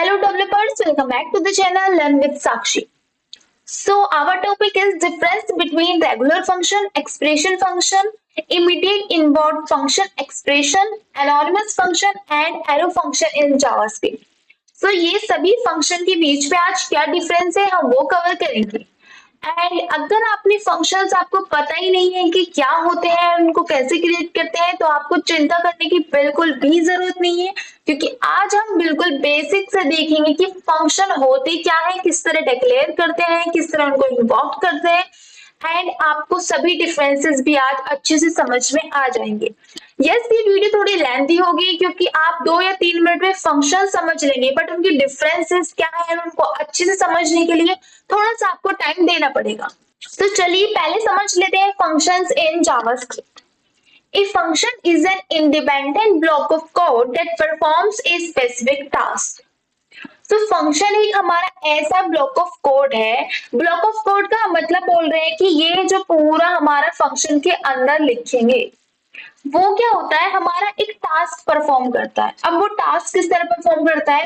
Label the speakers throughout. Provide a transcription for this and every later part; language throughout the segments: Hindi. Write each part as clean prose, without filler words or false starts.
Speaker 1: Hello developers, welcome back to the channel Learn with Sakshi. So our topic is difference between regular function, expression function, immediate inward function expression, anonymous function and arrow function in JavaScript. So ये सभी फंक्शन के बीच में आज क्या डिफरेंस है हम वो कवर करेंगे। एंड अगर आपने फंक्शंस आपको पता ही नहीं है कि क्या होते हैं उनको कैसे क्रिएट करते हैं तो आपको चिंता करने की बिल्कुल भी जरूरत नहीं है, क्योंकि आज हम बिल्कुल बेसिक से देखेंगे कि फंक्शन होते क्या है, किस तरह डिक्लेयर करते हैं, किस तरह उनको इन्वोक करते हैं एंड आपको सभी डिफरेंसेस भी आज अच्छे से समझ में आ जाएंगे। यस, ये वीडियो थोड़ी लेंथी होगी क्योंकि आप 2 या 3 मिनट में फंक्शन समझ लेंगे, बट उनकी डिफरेंसेस क्या है उनको अच्छे से समझने के लिए थोड़ा सा आपको टाइम देना पड़ेगा। तो चलिए पहले समझ लेते हैं functions in JavaScript. A function is an independent block of code that performs a specific task. तो फंक्शन एक हमारा ऐसा ब्लॉक ऑफ कोड है। ब्लॉक ऑफ कोड का मतलब बोल रहे हैं कि ये जो पूरा हमारा फंक्शन के अंदर लिखेंगे वो क्या होता है, हमारा एक टास्क परफॉर्म करता है। अब वो टास्क किस तरह परफॉर्म करता है,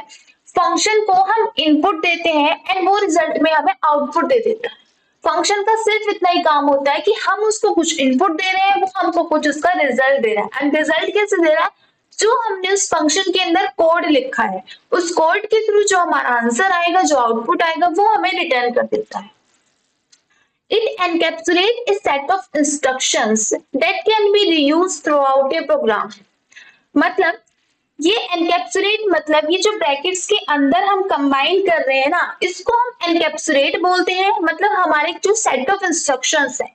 Speaker 1: फंक्शन को हम इनपुट देते हैं एंड वो रिजल्ट में हमें आउटपुट दे देता है। फंक्शन का सिर्फ इतना ही काम होता है कि हम उसको कुछ इनपुट दे रहे हैं, वो हमको कुछ उसका रिजल्ट दे रहा है। एंड रिजल्ट कैसे दे रहा है, जो हमने उस फंक्शन के अंदर कोड लिखा है उस कोड के थ्रू जो हमारा आंसर आएगा, जो आउटपुट आएगा वो हमें रिटर्न कर देता है। It encapsulates a set of instructions that can be reused throughout a program. मतलब ये encapsulate मतलब ये जो ब्रैकेट्स के अंदर हम कंबाइन कर रहे हैं ना, इसको हम encapsulate बोलते हैं। मतलब हमारे जो सेट ऑफ इंस्ट्रक्शंस है,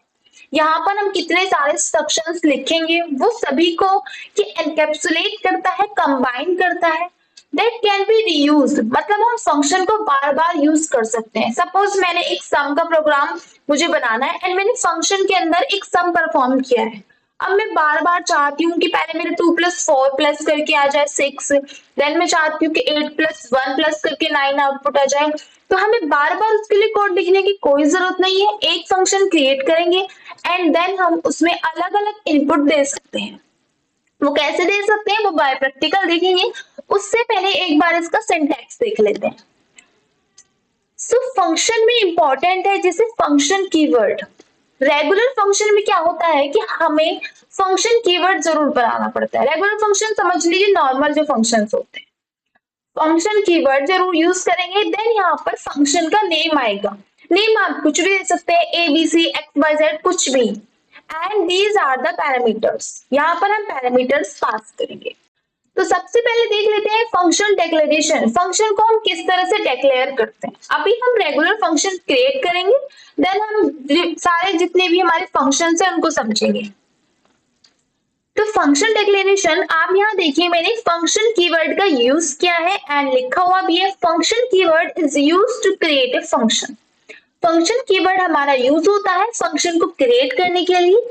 Speaker 1: यहाँ पर हम कितने सारे इंस्ट्रक्शंस लिखेंगे वो सभी को ये एनकैप्सुलेट करता है, कंबाइन करता है। दैट कैन बी रीयूज्ड मतलब हम फंक्शन को बार बार यूज कर सकते हैं। सपोज मैंने एक सम का प्रोग्राम मुझे बनाना है एंड मैंने फंक्शन के अंदर एक सम परफॉर्म किया है। अब मैं बार बार चाहती हूँ कि पहले मेरे 2 + 4 प्लस करके आ जाए 6, देन मैं चाहती हूँ कि 8 + 1 प्लस करके 9 आउटपुट आ जाए। तो हमें बार बार उसके लिए कोड लिखने की कोई जरूरत नहीं है। एक फंक्शन क्रिएट करेंगे एंड देन हम उसमें अलग अलग इनपुट दे सकते हैं। वो कैसे दे सकते हैं वो बाय प्रैक्टिकल देखेंगे, उससे पहले एक बार इसका सिंटैक्स देख लेते हैं। सो फंक्शन में इंपॉर्टेंट है जैसे फंक्शन कीवर्ड। रेगुलर फंक्शन में क्या होता है कि हमें फंक्शन कीवर्ड जरूर बनाना पड़ता है। रेगुलर फंक्शन समझ लीजिए नॉर्मल जो फंक्शंस होते हैं, फंक्शन कीवर्ड जरूर यूज करेंगे। देन यहाँ पर फंक्शन का नेम आएगा। नेम आप कुछ भी दे सकते हैं, ABC, XYZ कुछ भी। And these are the parameters, यहाँ पर हम पैरामीटर्स पास करेंगे। तो सबसे पहले देख लेते हैं फंक्शन डिक्लेरेशन। फंक्शन को हम किस तरह से डिक्लेयर करते हैं। अभी हम रेगुलर फंक्शन क्रिएट करेंगे, देन हम सारे जितने भी हमारे फंक्शंस हैं उनको समझेंगे। तो फंक्शन डिक्लेरेशन आप यहाँ देखिए, मैंने फंक्शन कीवर्ड का यूज किया है एंड लिखा हुआ भी है function keyword is used to create a function. Function keyword हमारा यूज होता है फंक्शन को क्रिएट करने के लिए।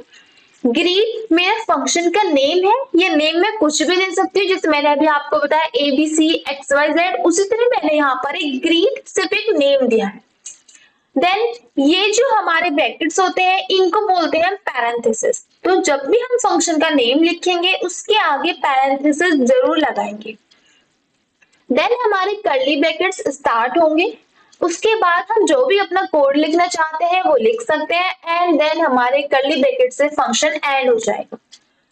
Speaker 1: ग्रीट मेरा फंक्शन का नेम है, ये नेम मैं कुछ भी दे सकती हूँ, जैसे मैंने अभी आपको बताया ABC, XYZ, उसी तरह मैंने यहाँ पर एक ग्रीट सिर्फ एक नेम दिया है। देन ये जो हमारे ब्रैकेट्स होते हैं इनको बोलते हैं पैरेंथेसिस। तो जब भी हम फंक्शन का नेम लिखेंगे उसके आगे पैरेंथेसिस जरूर लगाएंगे। देन हमारे कर्ली ब्रैकेट्स स्टार्ट होंगे, उसके बाद हम जो भी अपना कोड लिखना चाहते हैं वो लिख सकते हैं एंड देन हमारे कर्ली ब्रैकेट से फंक्शन एंड हो जाएगा।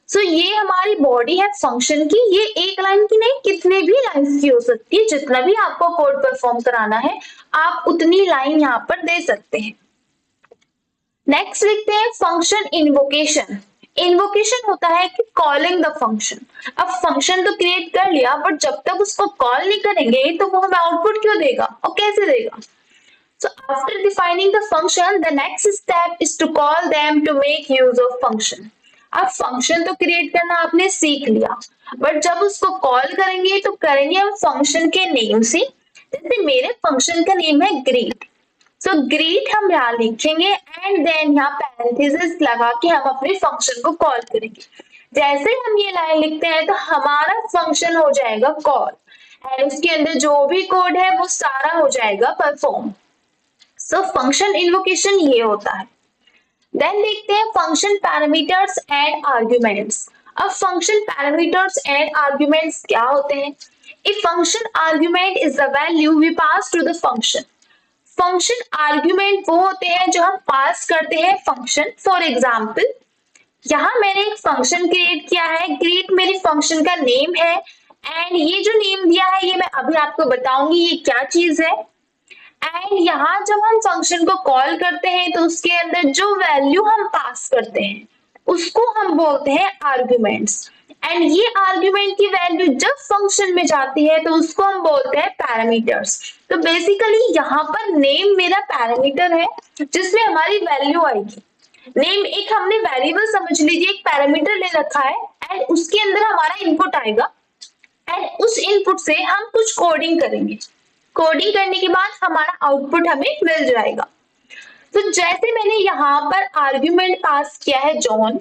Speaker 1: सो ये हमारी बॉडी है फंक्शन की। ये एक लाइन की नहीं, कितने भी लाइंस की हो सकती है। जितना भी आपको कोड परफॉर्म कराना है आप उतनी लाइन यहाँ पर दे सकते हैं। नेक्स्ट लिखते हैं फंक्शन इन्वोकेशन। इन्वोकेशन होता है कि कॉलिंग द फंक्शन। अब फंक्शन तो क्रिएट कर लिया बट जब तक उसको कॉल नहीं करेंगे तो वो हमें आउटपुट क्यों देगा और कैसे देगा। So after defining the function, the next step is to call them to make use of function. अब फंक्शन तो क्रिएट करना आपने सीख लिया, बट जब उसको कॉल करेंगे तो करेंगे हम फंक्शन के नेम से। जैसे मेरे फंक्शन का नेम है ग्रीट, सो ग्रीट हम यहाँ लिखेंगे एंड देन यहाँ पैरेंथेसिस लगा के हम अपने फंक्शन को कॉल करेंगे। जैसे हम ये लाइन लिखते हैं तो हमारा फंक्शन हो जाएगा कॉल एंड उसके अंदर जो भी कोड है वो सारा हो जाएगा परफॉर्म। सो फंक्शन इन्वोकेशन ये होता है। देन देखते हैं फंक्शन पैरामीटर्स एंड आर्ग्यूमेंट्स। अब फंक्शन पैरामीटर्स एंड आर्ग्यूमेंट्स क्या होते हैं। A function argument is the value we pass to the function. Function argument वो होते हैं जो हम पास करते हैं फंक्शन. फॉर एग्जाम्पल यहाँ मैंने एक फंक्शन क्रिएट किया है. ग्रीट मेरी फंक्शन का नेम है एंड ये जो नेम दिया है ये मैं अभी आपको बताऊंगी ये क्या चीज है. एंड यहाँ जब हम फंक्शन को कॉल करते हैं तो उसके अंदर जो वैल्यू हम पास करते हैं उसको हम बोलते हैं आर्ग्यूमेंट्स. एंड ये आर्ग्यूमेंट की वैल्यू जब फंक्शन में जाती है तो उसको हम बोलते हैं पैरामीटर्स. तो बेसिकली यहाँ पर नेम मेरा पैरामीटर है जिसमें हमारी वैल्यू आएगी. नेम एक हमने वेरिएबल समझ लीजिए, एक पैरामीटर ले रखा है एंड उसके अंदर हमारा इनपुट आएगा एंड उस इनपुट से हम कुछ कोडिंग करेंगे. कोडिंग करने के बाद हमारा आउटपुट हमें मिल जाएगा. तो जैसे मैंने यहाँ पर आर्ग्यूमेंट पास किया है जॉन,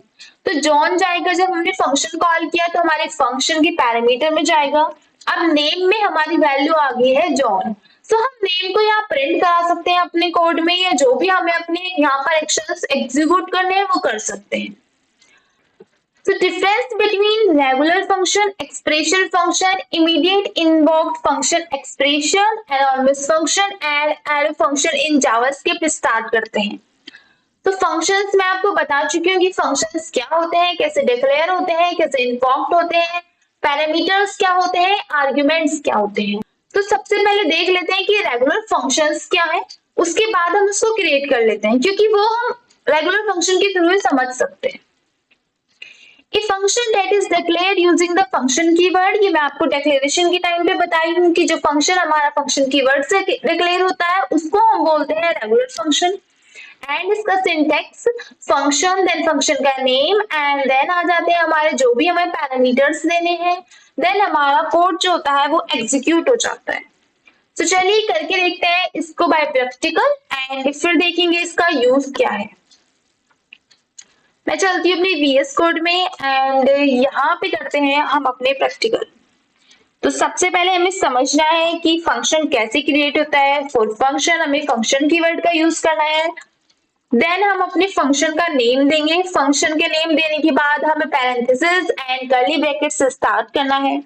Speaker 1: तो जॉन जाएगा जब हमने फंक्शन कॉल किया तो हमारे फंक्शन के पैरामीटर में जाएगा. अब नेम में हमारी वैल्यू आ गई है जॉन. तो हम नेम को यहाँ प्रिंट करा सकते हैं अपने कोड में या जो भी हमें अपने यहाँ पर एक्शंस एग्जीक्यूट करने हैं वो कर सकते हैं. So difference between regular function, expression function, immediate invoked function expression, anonymous function and arrow function in JavaScript start करते हैं. तो functions मैं आपको बता चुकी हूँ कि functions क्या होते हैं, कैसे declare होते हैं, कैसे invoked होते हैं, parameters क्या होते हैं, arguments क्या होते हैं. तो सबसे पहले देख लेते हैं कि regular functions क्या है, उसके बाद हम उसको create कर लेते हैं क्योंकि वो हम regular function के थ्रू ही समझ सकते हैं. A function that is declared using the function keyword, ये मैं आपको declaration के टाइम पे बताई हूँ कि जो function हमारा function keyword से declare होता है उसको हम बोलते हैं regular function. And इसका syntax function then function का name and then आ जाते हैं हमारे जो भी हमें parameters देने हैं, then हमारा कोड जो होता है वो execute हो जाता है. तो चलिए करके देखते हैं इसको by practical and फिर देखेंगे इसका use क्या है. मैं चलती हूँ अपने VS कोड में एंड यहाँ पे करते हैं हम अपने प्रैक्टिकल. तो सबसे पहले हमें समझना है कि फंक्शन कैसे क्रिएट होता है. फॉर फंक्शन हमें फंक्शन कीवर्ड का यूज करना है. देन हम अपने फंक्शन का नेम देंगे. फंक्शन के नेम देने के बाद हमें पैरेंथेसिस एंड कर्ली ब्रैकेट से स्टार्ट करना है.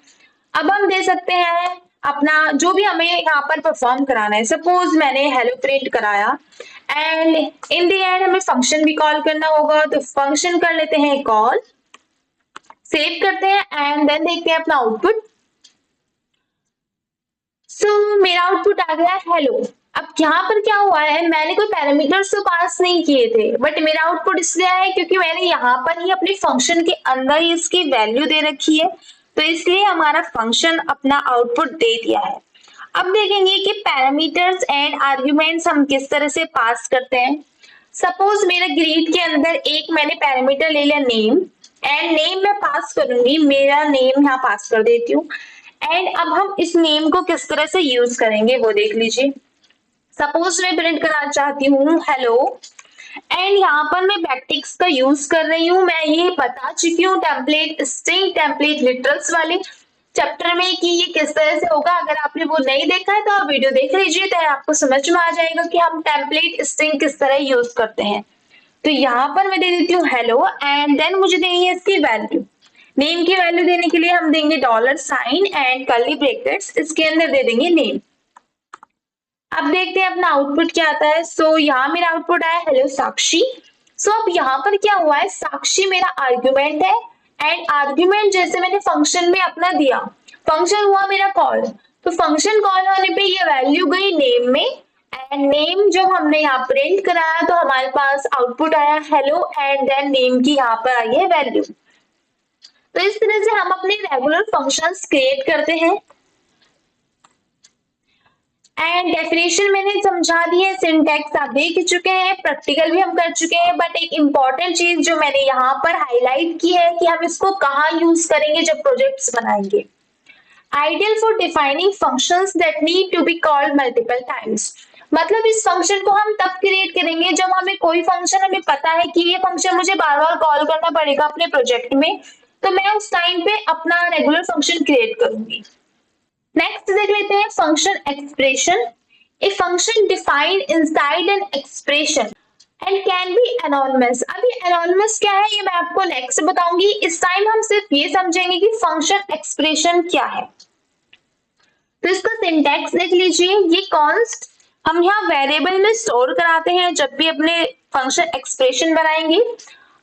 Speaker 1: अब हम दे सकते हैं अपना जो भी हमें यहाँ पर परफॉर्म कराना है. सपोज मैंने हेलो प्रिंट कराया एंड इन द एंड हमें फंक्शन भी कॉल करना होगा. तो फंक्शन कर लेते हैं कॉल, सेव करते हैं एंड देन देखते हैं अपना आउटपुट. सो मेरा आउटपुट आ गया हेलो. अब यहाँ पर क्या हुआ है, मैंने कोई पैरामीटर्स तो पास नहीं किए थे बट मेरा आउटपुट इसलिए आया है क्योंकि मैंने यहाँ पर ही अपने फंक्शन के अंदर ही इसकी वैल्यू दे रखी है. तो इसलिए हमारा फंक्शन अपना आउटपुट दे दिया है. अब देखेंगे कि पैरामीटर्स एंड आर्ग्यूमेंट्स हम किस तरह से पास करते हैं. सपोज मेरे ग्रीट के अंदर एक मैंने पैरामीटर ले लिया नेम एंड नेम मैं पास करूंगी. मेरा नेम यहाँ पास कर देती हूँ एंड अब हम इस नेम को किस तरह से यूज करेंगे वो देख लीजिए. सपोज मैं प्रिंट करना चाहती हूँ हेलो एंड यहाँ पर मैं बैकटिक्स का यूज कर रही हूँ. मैं ये बता चुकी हूँ टेम्पलेट स्ट्रिंग टेम्पलेट लिटरल्स वाले चैप्टर में कि ये किस तरह से होगा. अगर आपने वो नहीं देखा है तो आप वीडियो देख लीजिए तो आपको समझ में आ जाएगा कि हम टेम्पलेट स्ट्रिंग किस तरह यूज करते हैं. तो यहाँ पर मैं दे देती हूँ हेलो एंड देन मुझे देनी है इसकी वैल्यू. नेम की वैल्यू देने के लिए हम देंगे $साइन एंड कर्ली ब्रैकेट्स, इसके अंदर दे देंगे नेम. अब देखते हैं अपना आउटपुट क्या आता है. सो यहाँ मेरा आउटपुट आया हेलो साक्षी. सो अब यहाँ पर क्या हुआ है, साक्षी मेरा आर्ग्यूमेंट है एंड आर्ग्यूमेंट जैसे मैंने फंक्शन में अपना दिया, फंक्शन हुआ मेरा कॉल. तो फंक्शन कॉल होने पे ये वैल्यू गई नेम में एंड नेम जो हमने यहाँ प्रिंट कराया तो हमारे पास आउटपुट आया हेलो एंड देन नेम की यहाँ पर आई है वैल्यू. तो इस तरह से हम अपने रेगुलर फंक्शंस क्रिएट करते हैं. एंड डेफिनेशन मैंने समझा दी है, सिंटैक्स आप देख चुके हैं, प्रैक्टिकल भी हम कर चुके हैं. बट एक इम्पॉर्टेंट चीज जो मैंने यहाँ पर हाईलाइट की है कि हम इसको कहाँ यूज करेंगे जब प्रोजेक्ट्स बनाएंगे. Ideal for defining functions that need to be called multiple times. मतलब इस फंक्शन को हम तब क्रिएट करेंगे जब हमें कोई फंक्शन हमें पता है कि ये फंक्शन मुझे बार बार कॉल करना पड़ेगा अपने प्रोजेक्ट में, तो मैं उस टाइम पे अपना रेगुलर फंक्शन क्रिएट करूंगी. नेक्स्ट देख लेते हैं function expression. A function defined inside an expression and can be anonymous. अभी एनोनिमस क्या है ये मैं आपको नेक्स्ट बताऊंगी. इस टाइम हम सिर्फ ये समझेंगे कि फंक्शन एक्सप्रेशन क्या है. तो इसका सिंटैक्स देख लीजिए, ये कॉन्स्ट हम यहाँ वेरिएबल में स्टोर कराते हैं जब भी अपने फंक्शन एक्सप्रेशन बनाएंगे।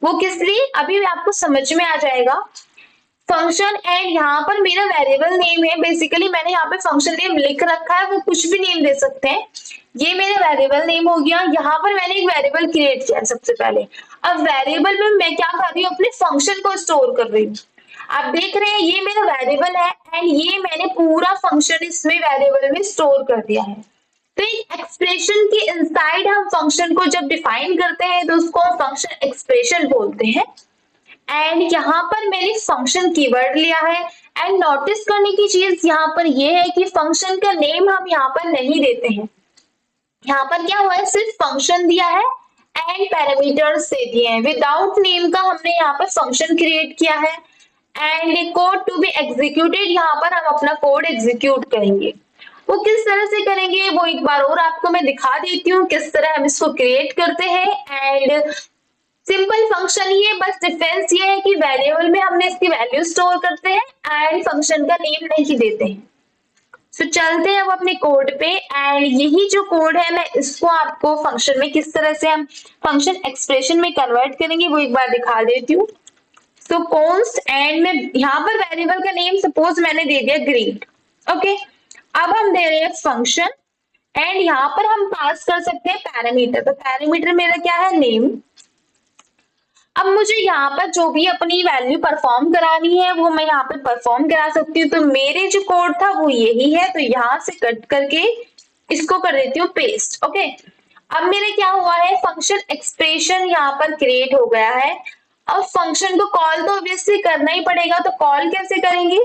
Speaker 1: वो किस लिए, अभी आपको समझ में आ जाएगा। फंक्शन एंड यहाँ पर मेरा वेरिएबल नेम है, बेसिकली मैंने यहाँ पे फंक्शन नेम लिख रखा है, वो कुछ भी नेम दे सकते हैं। ये मेरा वेरिएबल नेम हो गया। यहाँ पर मैंने एक वेरिएबल क्रिएट किया सबसे पहले। अब वेरिएबल में मैं क्या कर रही हूँ, अपने फंक्शन को स्टोर कर रही हूँ। आप देख रहे हैं ये मेरा वेरिएबल है एंड ये मैंने पूरा फंक्शन इसमें वेरिएबल में स्टोर कर दिया है। तो एक एक्सप्रेशन के इनसाइड हम फंक्शन को जब डिफाइन करते हैं तो उसको हम फंक्शन एक्सप्रेशन बोलते हैं। एंड यहाँ पर मैंने फंक्शन कीवर्ड लिया है। एंड नोटिस करने की चीज यहाँ पर ये है कि फंक्शन का नेम हम यहाँ पर नहीं देते हैं। यहाँ पर क्या हुआ है, सिर्फ फंक्शन दिया है एंड पैरामीटर्स दे दिए हैं। विदाउट नेम का हमने यहाँ पर फंक्शन क्रिएट किया है and code to be executed, यहाँ पर हम अपना कोड एग्जीक्यूट करेंगे। वो किस तरह से करेंगे वो एक बार और आपको मैं दिखा देती हूँ किस तरह हम इसको क्रिएट करते हैं। एंड सिंपल फंक्शन ही है, बस डिफरेंस ये है कि वेरिएबल में हमने इसकी वैल्यू स्टोर करते हैं एंड फंक्शन का नेम नहीं देते हैं। तो चलते हैं अब अपने कोड पे एंड यही जो कोड है मैं इसको आपको फंक्शन में किस तरह से हम फंक्शन एक्सप्रेशन में कन्वर्ट करेंगे वो एक बार दिखा देती हूँ। तो कॉन्स्ट एंड में यहाँ पर वेरिएबल का नेम सपोज मैंने दे दिया ग्रीट। ओके, अब हम दे रहे हैं फंक्शन एंड यहाँ पर हम पास कर सकते हैं पैरामीटर। तो पैरामीटर मेरा क्या है, नेम। अब मुझे यहाँ पर जो भी अपनी वैल्यू परफॉर्म करानी है वो मैं यहाँ पे परफॉर्म करा सकती हूँ। तो मेरे जो कोड था वो यही है, तो यहाँ से कट करके इसको कर देती हूँ पेस्ट। ओके, अब मेरे क्या हुआ है, फंक्शन एक्सप्रेशन यहाँ पर क्रिएट हो गया है। अब फंक्शन को कॉल तो ऑब्वियसली करना ही पड़ेगा, तो कॉल कैसे करेंगे,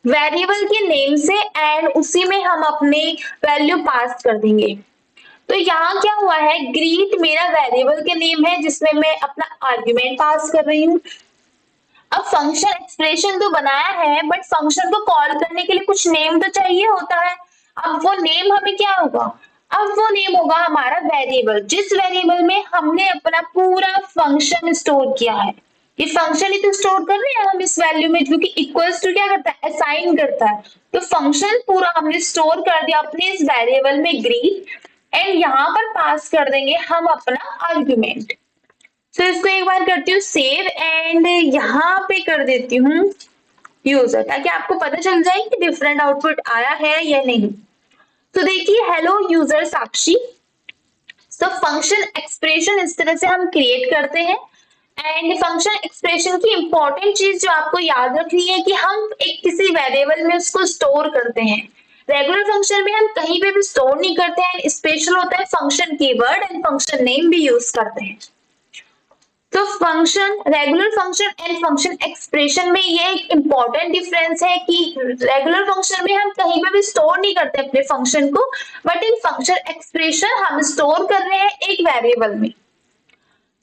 Speaker 1: वेरिएबल के नेम से एंड उसी में हम अपने वैल्यू पास कर देंगे। तो यहाँ क्या हुआ है, ग्रीट मेरा वेरिएबल के नेम है जिसमें मैं अपना आर्ग्यूमेंट पास कर रही हूँ। अब फंक्शन एक्सप्रेशन तो बनाया है बट फंक्शन को कॉल करने के लिए कुछ नेम तो चाहिए होता है। अब वो नेम हमें क्या होगा, अब वो नेम होगा हमारा वेरिएबल, जिस वेरिएबल में हमने अपना पूरा फंक्शन स्टोर किया है। ये फंक्शन ही तो स्टोर कर रहे हैं हम इस वैल्यू में, क्योंकि इक्वल्स टू क्या करता है, असाइन करता है। तो फंक्शन पूरा हमने स्टोर कर दिया अपने इस वेरिएबल में ग्रीट एंड यहाँ पर पास कर देंगे हम अपना आर्ग्यूमेंट। तो इसको एक बार करती हूँ सेव एंड यहाँ पे कर देती हूँ यूजर, ताकि आपको पता चल जाए कि डिफरेंट आउटपुट आया है या नहीं। तो देखिए हेलो यूजर साक्षी। तो फंक्शन एक्सप्रेशन इस तरह से हम क्रिएट करते हैं एंड फंक्शन एक्सप्रेशन की इंपॉर्टेंट चीज जो आपको याद रखनी है कि हम एक किसी वेरिएबल में उसको स्टोर करते हैं। रेगुलर फंक्शन में हम कहीं पे भी स्टोर नहीं करते हैं, स्पेशल होता है function keyword and function name भी यूज करते हैं। तो function regular function and function expression में ये एक इंपॉर्टेंट डिफरेंस है कि रेगुलर फंक्शन में हम कहीं पे भी स्टोर नहीं करते अपने फंक्शन को, बट इन फंक्शन एक्सप्रेशन हम स्टोर कर रहे हैं एक वेरिएबल में।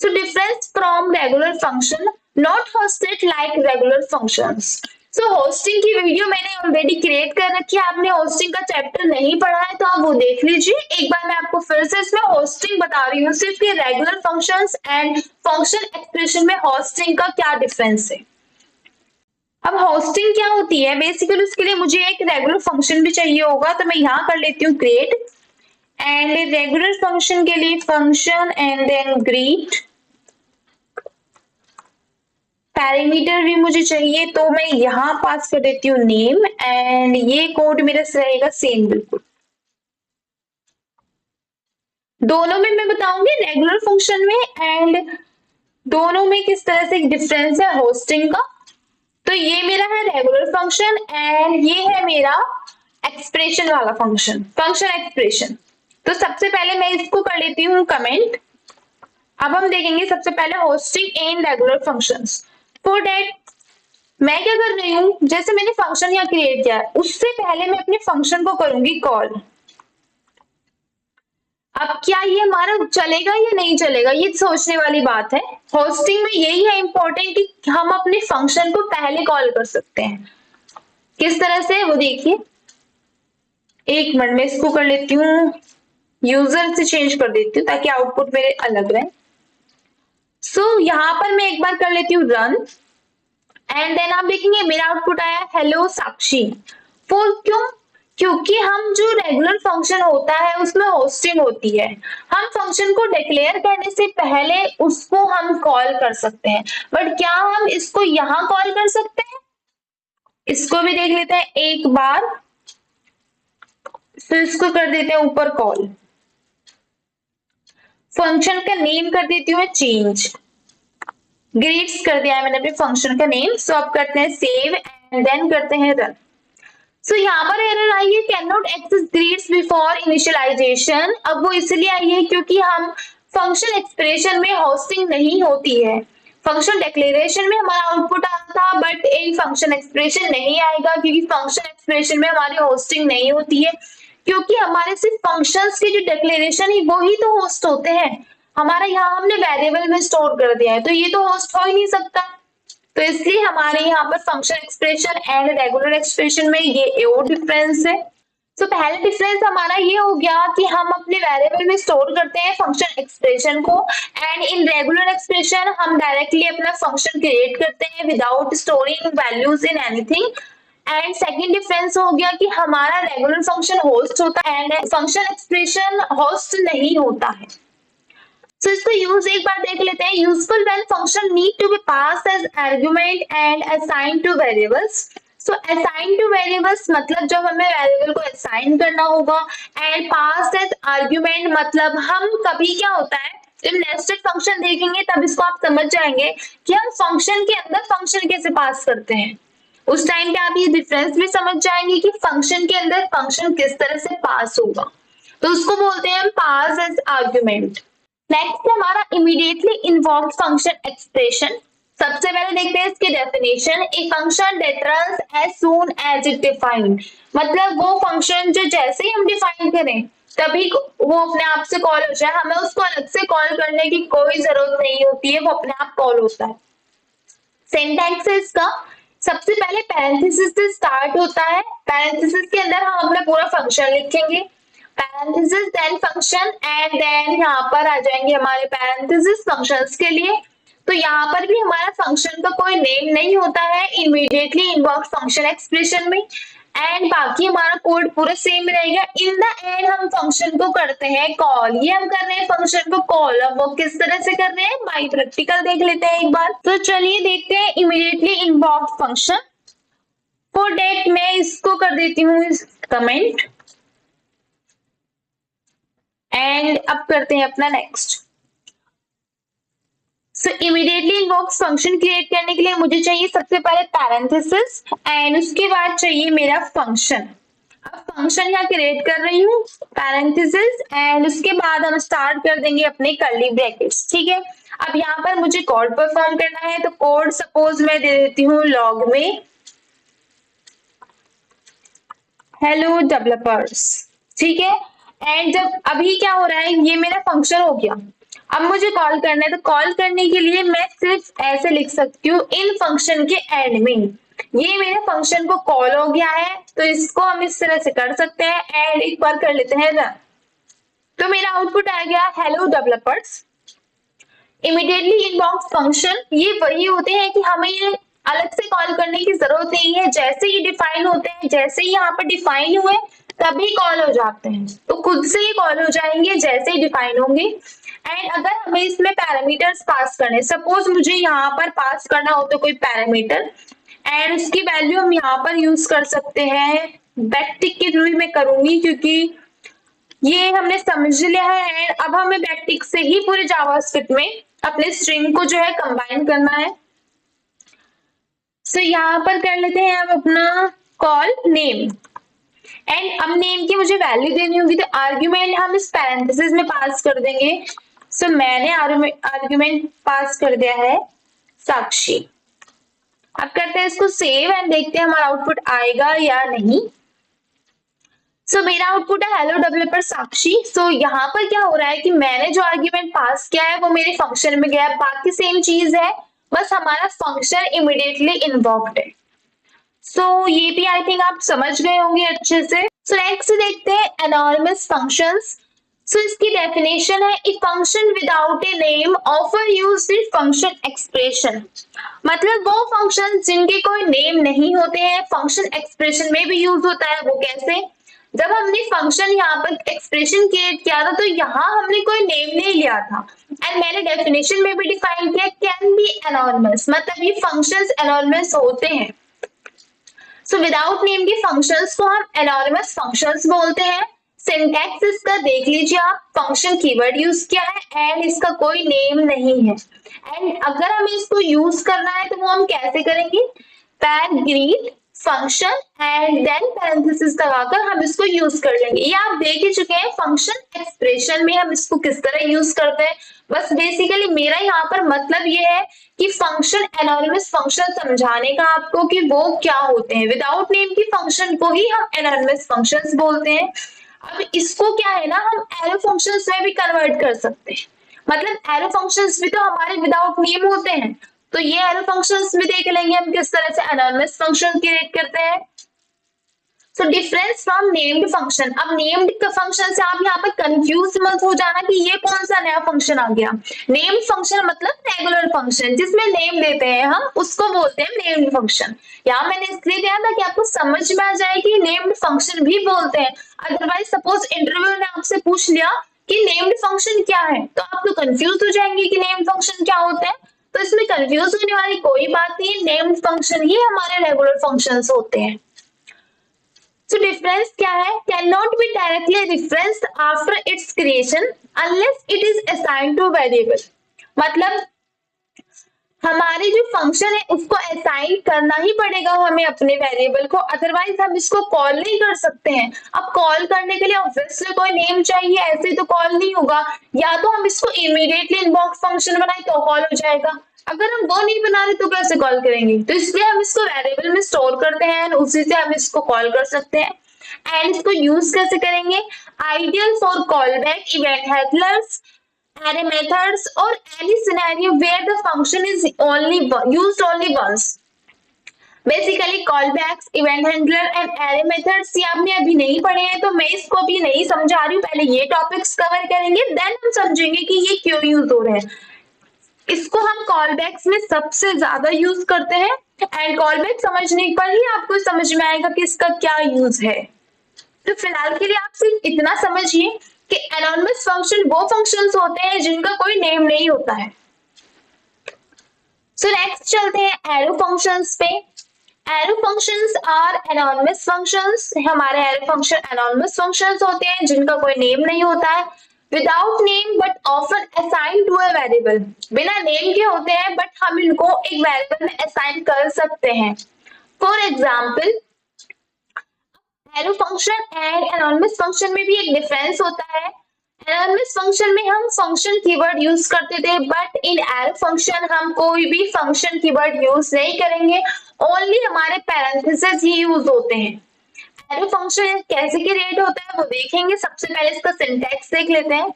Speaker 1: So difference from regular function, not hosted like regular functions. So hosting की वीडियो मैंने ऑलरेडी क्रिएट कर रखी है, आपने hosting का चैप्टर नहीं पढ़ा है तो आप वो देख लीजिए। एक बार मैं आपको फिर से इसमें hosting बता रही हूँ, सिर्फ कि regular functions and function expression में hosting का क्या डिफरेंस है। अब hosting क्या होती है, बेसिकली उसके लिए मुझे एक रेगुलर फंक्शन भी चाहिए होगा, तो मैं यहाँ कर लेती हूँ क्रिएट एंड रेगुलर फंक्शन के लिए function and then greet. Parameter भी मुझे चाहिए तो मैं यहाँ पास कर देती हूँ नेम एंड ये कोड मेरा रहेगा सेम बिल्कुल। दोनों में मैं बताऊंगी रेगुलर फंक्शन में एंड दोनों में किस तरह से डिफरेंस है होस्टिंग का। तो ये मेरा है रेगुलर फंक्शन एंड ये है मेरा एक्सप्रेशन वाला फंक्शन, फंक्शन एक्सप्रेशन। तो सबसे पहले मैं इसको कर लेती हूँ कमेंट। अब हम देखेंगे सबसे पहले hosting in regular functions. For that मैं क्या कर रही हूँ, जैसे मैंने फंक्शन यहाँ क्रिएट किया है उससे पहले मैं अपने फंक्शन को करूंगी कॉल। अब क्या ये हमारा चलेगा या नहीं चलेगा, ये सोचने वाली बात है। होस्टिंग में यही है इंपॉर्टेंट कि हम अपने फंक्शन को पहले कॉल कर सकते हैं। किस तरह से वो देखिए, एक मिनट में इसको कर लेती हूँ यूजर से चेंज कर देती हूँ ताकि आउटपुट मेरे अलग रहे। सो यहाँ पर मैं एक बार कर लेती हूँ रन एंड देन आप देखेंगे मेरा आउटपुट आया हेलो साक्षी। वो क्यों, क्योंकि हम जो रेगुलर फंक्शन होता है उसमें होस्टिंग होती है, हम फंक्शन को डिक्लेयर करने से पहले उसको हम कॉल कर सकते हैं, बट क्या हम इसको यहाँ कॉल कर सकते हैं? इसको भी देख लेते हैं एक बार, तो इसको कर देते हैं ऊपर कॉल, फंक्शन का नेम कर देती हूँ मैं चेंज, ग्रीट्स कर दिया है मैंने अपने फंक्शन का नेम। सो अब करते हैं सेव एंड देन करते हैं रन। सो यहाँ पर एरर आई है can not access greets before initialization. अब वो इसलिए आई है क्योंकि हम फंक्शन एक्सप्रेशन में होस्टिंग नहीं होती है, फंक्शन डिक्लेरेशन में हमारा आउटपुट आता था बट इन फंक्शन एक्सप्रेशन नहीं आएगा, क्योंकि फंक्शन एक्सप्रेशन में हमारी होस्टिंग नहीं होती है, क्योंकि हमारे सिर्फ फंक्शंस की जो डिक्लेरेशन है वो ही तो होस्ट होते हैं, हमारा यहाँ हमने वेरिएबल में स्टोर कर दिया है, तो ये तो होस्ट हो ही नहीं सकता। तो इसलिए हमारे यहाँ पर function expression and regular expression में ये और डिफरेंस है। तो पहला डिफरेंस हमारा ये हो गया कि हम अपने वेरिएबल में स्टोर करते हैं फंक्शन एक्सप्रेशन को, एंड इन रेगुलर एक्सप्रेशन हम डायरेक्टली अपना फंक्शन क्रिएट करते हैं without storing values in anything. And second difference हो गया कि हमारा रेगुलर फंक्शन होस्ट होता है एंड फंक्शन एक्सप्रेशन होस्ट नहीं होता है। So इसको यूज एक बार देख लेते हैं। Useful when function need to be passed as argument and assign to variables. So assign to variables मतलब जब हमें वेरिएबल को असाइन करना होगा, एंड पास्ड एज आर्गुमेंट मतलब हम कभी क्या होता है जब नेस्टेड फंक्शन देखेंगे तब इसको आप समझ जाएंगे कि हम फंक्शन के अंदर फंक्शन कैसे पास करते हैं, उस टाइम पे आप ये डिफरेंस भी समझ जाएंगे कि फंक्शन के अंदर फंक्शन किस तरह से पास होगा, तो उसको बोलते हैं हम पास एज आर्गुमेंट। नेक्स्ट हमारा इमीडिएटली इन्वॉल्व फंक्शन एक्सप्रेशन। सबसे पहले देखते हैं इसकी definition. A function that runs as soon as it defined, मतलब वो फंक्शन जो जैसे ही हम डिफाइन करें तभी वो अपने आप से कॉल हो जाए, हमें उसको अलग से कॉल करने की कोई जरूरत नहीं होती है, वो अपने आप कॉल होता है। सिंटैक्स है इसका, सबसे पहले पैरेंथेसिस से स्टार्ट होता है, पैरेंथेसिस के अंदर हम अपना पूरा फंक्शन लिखेंगे, parenthesis then function and then यहाँ पर आ जाएंगे हमारे पैरेंथेसिस फंक्शंस के लिए। तो यहाँ पर भी हमारा फंक्शन का कोई नेम नहीं होता है इमीडिएटली इन्वॉल्व फंक्शन एक्सप्रेशन में, एंड बाकी हमारा कोड पूरा सेम रहेगा। इन द एंड हम फंक्शन को करते हैं कॉल, ये हम कर रहे हैं फंक्शन को कॉल। अब वो किस तरह से कर रहे हैं बाई प्रैक्टिकल देख लेते हैं एक बार। तो चलिए देखते हैं immediately involve function. For that मैं इसको कर देती हूँ कमेंट, एंड अब करते हैं अपना नेक्स्ट। सो इमीडिएटली इन्वॉल्व फंक्शन क्रिएट करने के लिए मुझे चाहिए सबसे पहले पैरेंथेसिस एंड उसके बाद चाहिए मेरा फंक्शन। अब फंक्शन यहाँ क्रिएट कर रही हूँ पैरेंथेसिस एंड उसके बाद हम स्टार्ट कर देंगे अपने कर्ली ब्रैकेट्स, ठीक है। अब यहाँ पर मुझे कोड परफॉर्म करना है, तो कोड सपोज मैं दे देती हूँ लॉग में हेलो डेवलपर्स, ठीक है। एंड जब अभी क्या हो रहा है ये मेरा फंक्शन हो गया, अब मुझे कॉल करना है, तो कॉल करने के लिए मैं सिर्फ ऐसे लिख सकती हूँ इन फंक्शन के एंड में, ये मेरे फंक्शन को कॉल हो गया है, तो इसको हम इस तरह से कर सकते हैं एंड एक बार कर लेते हैं रन। तो मेरा आउटपुट आ गया hello developers. Immediately inbox function ये वही होते हैं कि हमें ये अलग से कॉल करने की जरूरत नहीं है, जैसे ही डिफाइन होते हैं, जैसे ही यहाँ पर डिफाइन हुए तभी कॉल हो जाते हैं, तो खुद से ही कॉल हो जाएंगे जैसे ही डिफाइन होंगे। एंड अगर हमें इसमें पैरामीटर्स पास करने, सपोज मुझे यहाँ पर पास करना हो तो कोई पैरामीटर एंड उसकी वैल्यू हम यहाँ पर यूज कर सकते हैं, बैकटिक के थ्रू ही मैं करूंगी क्योंकि ये हमने समझ लिया है। एंड अब हमें बैकटिक से ही पूरे जावास्क्रिप्ट में अपने स्ट्रिंग को जो है कंबाइन करना है। सो यहाँ पर कर लेते हैं अब अपना कॉल नेम, एंड अब नेम की मुझे वैल्यू देनी होगी, तो आर्ग्यूमेंट हम इस पैरेंथेसिस में पास कर देंगे। सो मैंने आर्ग्यूमेंट पास कर दिया है साक्षी। अब करते हैं इसको सेव एंड देखते हैं हमारा आउटपुट आएगा या नहीं। सो मेरा आउटपुट है हेलो डेवलपर साक्षी। सो यहाँ पर क्या हो रहा है कि मैंने जो आर्ग्यूमेंट पास किया है वो मेरे फंक्शन में गया, बाकी सेम चीज है, बस हमारा फंक्शन इमीडिएटली इन्वॉक्ड है। सो ये भी आई थिंक आप समझ गए होंगे अच्छे से। सो नेक्स्ट देखते हैं एनॉर्मस फंक्शंस। सो इसकी डेफिनेशन है a function without a name offer used in function expression, मतलब वो फंक्शन जिनके कोई नेम नहीं होते हैं फंक्शन एक्सप्रेशन में भी यूज होता है। वो कैसे? जब हमने फंक्शन यहाँ पर एक्सप्रेशन क्रिएट किया था तो यहाँ हमने कोई नेम नहीं लिया था, एंड मैंने डेफिनेशन में भी डिफाइन किया कैन बी एनोनिमस, मतलब ये फंक्शंस एनोनिमस होते हैं। सो विदाउट नेम के फंक्शंस को हम एनोनिमस फंक्शंस बोलते हैं। सिंटैक्स इसका देख लीजिए आप, फंक्शन कीवर्ड यूज किया है एंड इसका कोई नेम नहीं है, एंड अगर हमें इसको यूज करना है तो वो हम कैसे करेंगे, पैर greet function and then parenthesis लगाकर हम इसको यूज कर लेंगे। ये आप देख ही चुके हैं फंक्शन एक्सप्रेशन में हम इसको किस तरह यूज करते हैं। बस बेसिकली मेरा यहाँ पर मतलब ये है कि फंक्शन एनोनिमस फंक्शन समझाने का आपको कि वो क्या होते हैं। विदाउट नेम की फंक्शन को ही हम एनोनिमस फंक्शंस बोलते हैं। अब इसको क्या है ना, हम एरो फंक्शंस में भी कन्वर्ट कर सकते हैं, मतलब एरो फंक्शंस भी तो हमारे विदाउट नेम होते हैं, तो ये एरो फंक्शंस भी देख लेंगे हम किस तरह से एनोनिमस फंक्शन क्रिएट करते हैं। So difference from named function. अब नेम्ड फंक्शन से आप यहाँ पर कंफ्यूज मत हो जाना कि ये कौन सा नया फंक्शन आ गया। नेम्ड फंक्शन मतलब रेगुलर फंक्शन जिसमें नेम देते हैं हम, उसको बोलते हैं नेम्ड फंक्शन। यहाँ मैंने इसलिए दिया था कि आपको समझ में आ जाए कि नेम्ड फंक्शन भी बोलते हैं। अदरवाइज सपोज इंटरव्यू में आपसे पूछ लिया कि नेम्ड फंक्शन क्या है, तो आप तो कंफ्यूज हो जाएंगे कि नेम्ड फंक्शन क्या होते हैं। तो इसमें कंफ्यूज होने वाली कोई बात नहीं है, नेम्ड फंक्शन ही हमारे रेगुलर फंक्शंस होते हैं। So डिफरेंस क्या है, can not be directly referenced after it's creation unless it is assigned two variable, मतलब हमारे जो फंक्शन है उसको असाइन करना ही पड़ेगा हमें अपने वेरिएबल को, अदरवाइज हम इसको कॉल नहीं कर सकते हैं। अब कॉल करने के लिए ऑब्वियसली कोई नेम चाहिए, ऐसे तो कॉल नहीं होगा। या तो हम इसको इमीडिएटली इनवॉक फंक्शन बनाए तो कॉल हो जाएगा, अगर हम वो नहीं बना रहे तो कैसे कॉल करेंगे। तो इसलिए हम इसको वेरिएबल में स्टोर करते हैं, उसी से हम इसको कॉल कर सकते हैं। एंड इसको यूज कैसे करेंगे, ideal for call back event handlers, array methods or any scenario where the function is used only once. Basically callbacks, event handler and array methods ये आपने अभी नहीं पढ़े हैं तो मैं इसको अभी नहीं समझा रही हूँ, पहले ये टॉपिक्स कवर करेंगे देन हम समझेंगे कि ये क्यों यूज हो रहे हैं। इसको हम कॉलबैक्स में सबसे ज्यादा यूज करते हैं, एंड कॉलबैक समझने पर ही आपको समझ में आएगा कि इसका क्या यूज है। तो फिलहाल के लिए आप सिर्फ इतना समझिए कि एनोनिमस फंक्शन वो फंक्शंस होते हैं जिनका कोई नेम नहीं होता है। सो नेक्स्ट चलते हैं एरो फंक्शंस पे। Arrow functions are anonymous functions. हमारे एरो फंक्शन एनोनिमस फंक्शंस होते हैं जिनका कोई नेम नहीं होता है, without name but often assign to a variable. बिना नेम के होते हैं बट हम इनको एक वेरिएबल में असाइन कर सकते हैं। For example arrow function and anonymous function में भी एक डिफरेंस होता है। एनोनिमस फंक्शन में हम फंक्शन कीवर्ड यूज करते थे, बट इन एरो फंक्शन हम कोई भी फंक्शन कीवर्ड यूज नहीं करेंगे, ओनली हमारे पैरेंथेसिस ही यूज होते हैं। एरो फंक्शन कैसे क्रिएट होता है वो देखेंगे। सबसे पहले इसका सिंटैक्स देख लेते हैं।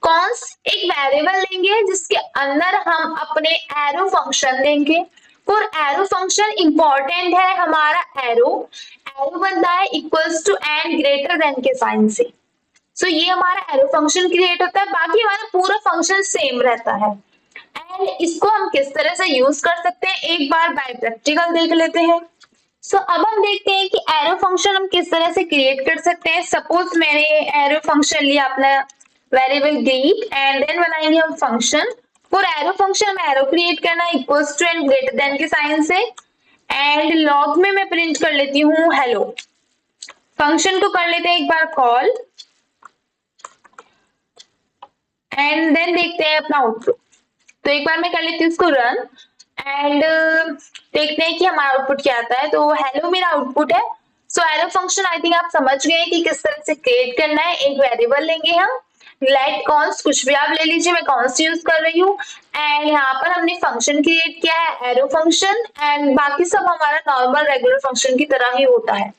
Speaker 1: कॉन्स्ट एक वेरिएबल लेंगे जिसके अंदर हम अपने एरो फंक्शन देंगे। फॉर एरो फंक्शन इंपॉर्टेंट है हमारा एरो बनता है equals to and greater than के साइन से। सो ये हमारा एरो फंक्शन क्रिएट होता है, बाकी हमारा पूरा फंक्शन सेम रहता है। एंड इसको हम किस तरह से यूज कर सकते हैं एक बार बाय प्रैक्टिकल देख लेते हैं। सो अब हम देखते हैं कि एरो फंक्शन हम किस तरह से क्रिएट कर सकते हैं। सपोज मैंने एरो फंक्शन लिया अपना वेरिएबल ग्रीट एंड देन बनाएंगे हम फंक्शन। फॉर एरो फंक्शन हम एरो क्रिएट करना equals to and greater than के साइन से, एंड लॉग में मैं प्रिंट कर लेती हूँ हेलो। फंक्शन को कर लेते हैं एक बार कॉल एंड देन देखते हैं अपना आउटपुट। तो एक बार मैं कर लेती हूँ इसको रन एंड देखते हैं कि हमारा आउटपुट क्या आता है। तो हेलो मेरा आउटपुट है। सो एरो फंक्शन आई थिंक आप समझ गए कि किस तरह से क्रिएट करना है। एक वेरिएबल लेंगे हम, लेट कॉन्स्ट, कुछ भी आप ले लीजिए, मैं कॉन्स्ट यूज कर रही हूँ, एंड यहाँ पर हमने फंक्शन क्रिएट किया है एरो फंक्शन, एंड बाकी सब हमारा नॉर्मल रेगुलर फंक्शन की तरह ही होता है।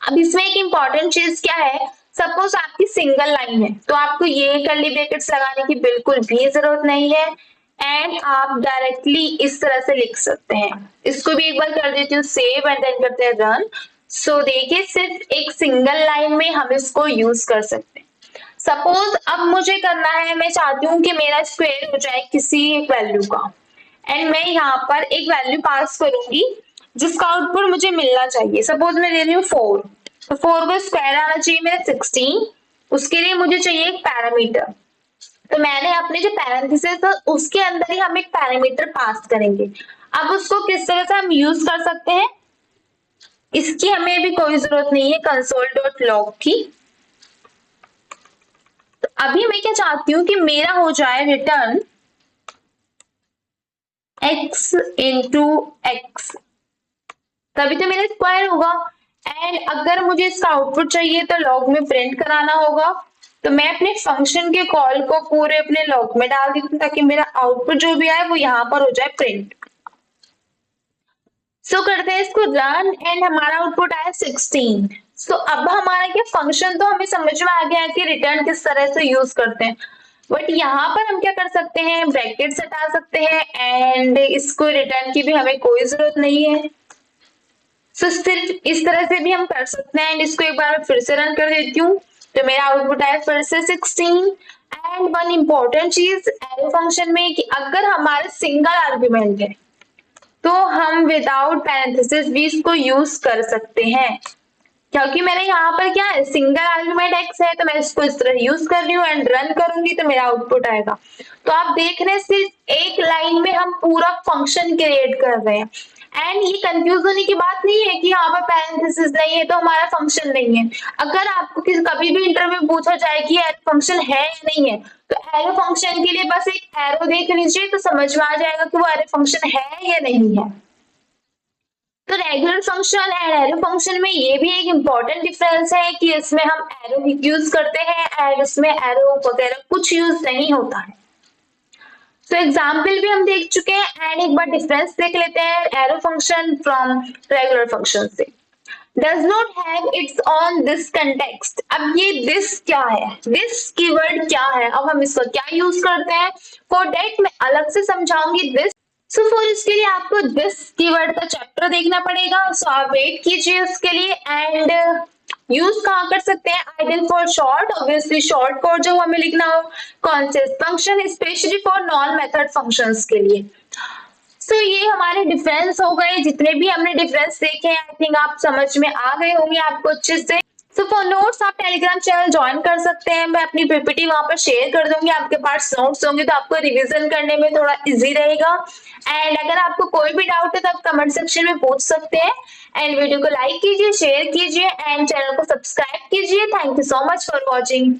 Speaker 1: अब इसमें एक इम्पॉर्टेंट चीज क्या है, सपोज आपकी सिंगल लाइन है तो आपको ये कर्ली ब्रैकेट्स लगाने की बिल्कुल भी जरूरत नहीं है, एंड आप डायरेक्टली इस तरह से लिख सकते हैं। इसको भी एक बार कर देती हूँ सेव एंड देन करते हैं रन। सो देखिए सिर्फ एक सिंगल लाइन में हम इसको यूज कर सकते हैं। सपोज अब मुझे करना है, मैं चाहती हूँ कि मेरा स्क्वायर हो जाए किसी एक वैल्यू का, एंड मैं यहाँ पर एक वैल्यू पास करूंगी जिसका आउटपुट मुझे मिलना चाहिए। सपोज मैं ले रही हूँ 4, तो 4 का स्क्वायर आना चाहिए मेरा 16। उसके लिए मुझे चाहिए एक पैरामीटर। तो मैंने अपने जो पैरेंथेसिस है उसके अंदर ही हम एक पैरामीटर पास करेंगे। अब उसको किस तरह से हम यूज कर सकते हैं, इसकी हमें भी कोई जरूरत नहीं है console.log की। तो अभी मैं क्या चाहती हूँ कि मेरा हो जाए रिटर्न x इंटू एक्स, तभी तो मेरा स्क्वायर होगा। एंड अगर मुझे इसका आउटपुट चाहिए तो लॉग में प्रिंट कराना होगा। तो मैं अपने फंक्शन के कॉल को पूरे अपने लॉग में डाल देती हूँ ताकि मेरा आउटपुट जो भी आए वो यहाँ पर हो जाए प्रिंट। सो करते हैं इसको रन एंड हमारा आउटपुट आया 16। सो अब हमारा क्या फंक्शन तो हमें समझ में आ गया है कि रिटर्न किस तरह से यूज करते हैं, बट यहाँ पर हम क्या कर सकते हैं, ब्रैकेट्स हटा सकते हैं एंड इसको रिटर्न की भी हमें कोई जरूरत नहीं है। सो सिर्फ इस तरह से भी हम कर सकते हैं एंड इसको एक बार मैं फिर से रन कर देती हूँ। तो मेरा आउटपुट आया फिर से 16। एंड वन इंपॉर्टेंट चीज एरो फंक्शन में कि अगर हमारे सिंगल आर्ग्यूमेंट है तो हम विदाउट पैरेंथेसिस भी इसको यूज कर सकते हैं, क्योंकि मैंने यहाँ पर क्या है सिंगल आर्गुमेंट x है तो मैं इसको इस तरह यूज कर रही हूँ एंड रन करूंगी तो मेरा आउटपुट आएगा। तो आप देख रहे हैं सिर्फ एक लाइन में हम पूरा फंक्शन क्रिएट कर रहे हैं। एंड ये कंफ्यूज होने की बात नहीं है कि यहाँ पर पैरेंथेसिस नहीं है तो हमारा फंक्शन नहीं है। अगर आपको कभी भी इंटरव्यू में पूछा जाए कि फंक्शन है या नहीं है तो एरो फंक्शन के लिए बस एक एरो देख लीजिए तो समझ में आ जाएगा कि वो एरो फंक्शन है या नहीं है। तो regular function and arrow function में ये भी एक इम्पॉर्टेंट डिफरेंस है कि इसमें हम एरो यूज करते हैं एंड इसमें एरो वगैरह कुछ यूज नहीं होता है। तो एग्जाम्पल भी हम देख चुके हैं एंड एक बार डिफरेंस देख लेते हैं arrow function from regular function से। Does not have its own this context. अब ये दिस क्या है, दिस कीवर्ड क्या है, अब हम इसका क्या यूज करते हैं, फॉर दैट मैं अलग से समझाऊंगी दिस। सो फॉर इसके लिए आपको दिस कीवर्ड का चैप्टर देखना पड़ेगा। सो आप वेट कीजिए उसके लिए एंड यूज कहाँ कर सकते हैं, ideal for short, obviously short code जो हमें लिखना हो, concept function specially for non method functions के लिए। सो ये हमारे डिफरेंस हो गए, जितने भी हमने डिफरेंस देखे हैं आई थिंक आप समझ में आ गए होंगे आपको अच्छे से। सो फॉर नोट्स आप टेलीग्राम चैनल ज्वाइन कर सकते हैं, मैं अपनी पीपीटी वहां पर शेयर कर दूंगी, आपके पास नोट्स होंगे तो आपको रिवीजन करने में थोड़ा इजी रहेगा। एंड अगर आपको कोई भी डाउट है तो आप कमेंट सेक्शन में पूछ सकते हैं। एंड वीडियो को लाइक कीजिए, शेयर कीजिए एंड चैनल को सब्सक्राइब कीजिए। Thank you so much for watching.